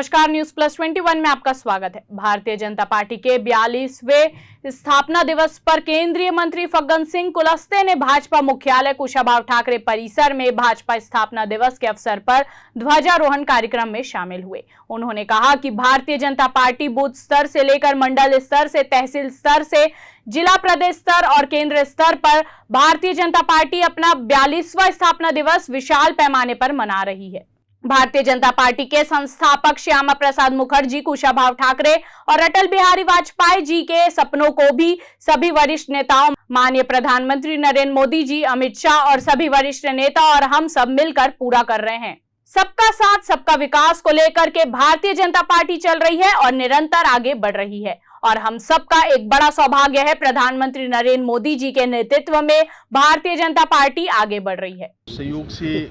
नमस्कार, news plus 21 में आपका स्वागत है। भारतीय जनता पार्टी के 42वें स्थापना दिवस पर केंद्रीय मंत्री फग्गन सिंह कुलस्ते ने भाजपा मुख्यालय कुशाभाऊ ठाकरे परिसर में भाजपा स्थापना दिवस के अवसर पर ध्वजारोहण कार्यक्रम में शामिल हुए। उन्होंने कहा कि भारतीय जनता पार्टी बूथ स्तर से लेकर मंडल स्तर से तहसील स्तर से जिला, प्रदेश स्तर और केंद्र स्तर पर भारतीय जनता पार्टी अपना 42वां स्थापना दिवस विशाल पैमाने पर मना रही है। भारतीय जनता पार्टी के संस्थापक श्यामा प्रसाद मुखर्जी, कुशाभाऊ ठाकरे और अटल बिहारी वाजपेयी जी के सपनों को भी सभी वरिष्ठ नेताओं, माननीय प्रधानमंत्री नरेंद्र मोदी जी, अमित शाह और सभी वरिष्ठ नेता और हम सब मिलकर पूरा कर रहे हैं। सबका साथ सबका विकास को लेकर के भारतीय जनता पार्टी चल रही है और निरंतर आगे बढ़ रही है और हम सबका एक बड़ा सौभाग्य है, प्रधानमंत्री नरेंद्र मोदी जी के नेतृत्व में भारतीय जनता पार्टी आगे बढ़ रही है। सहयोग से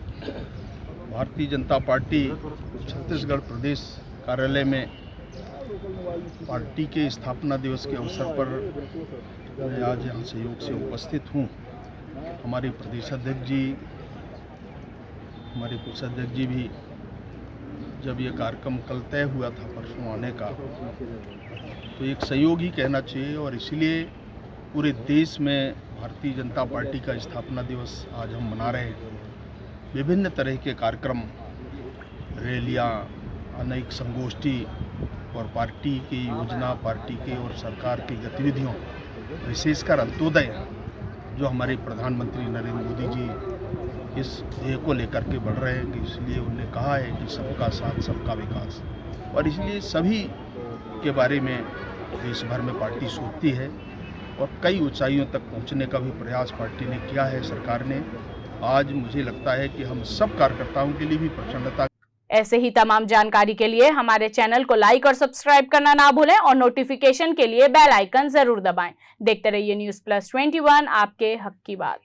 भारतीय जनता पार्टी छत्तीसगढ़ प्रदेश कार्यालय में पार्टी के स्थापना दिवस के अवसर पर मैं आज यहाँ सहयोग से उपस्थित हूँ। हमारे प्रदेशाध्यक्ष जी, हमारे कोषाध्यक्ष जी भी, जब ये कार्यक्रम कल तय हुआ था परसों आने का, तो एक सहयोग ही कहना चाहिए और इसलिए पूरे देश में भारतीय जनता पार्टी का स्थापना दिवस आज हम मना रहे हैं। विभिन्न तरह के कार्यक्रम, रैलियाँ, अनेक संगोष्ठी और पार्टी की योजना, पार्टी के और सरकार की गतिविधियों, विशेषकर अंत्योदय, जो हमारे प्रधानमंत्री नरेंद्र मोदी जी इस ध्येय को लेकर के बढ़ रहे हैं कि इसलिए उन्होंने कहा है कि सबका साथ सबका विकास, और इसलिए सभी के बारे में देश भर में पार्टी सोचती है और कई ऊंचाइयों तक पहुंचने का भी प्रयास पार्टी ने किया है, सरकार ने। आज मुझे लगता है कि हम सब कार्यकर्ताओं के लिए भी प्रसन्नता। ऐसे ही तमाम जानकारी के लिए हमारे चैनल को लाइक और सब्सक्राइब करना ना भूलें और नोटिफिकेशन के लिए बेल आइकन जरूर दबाएं। देखते रहिए न्यूज प्लस 21, आपके हक की बात।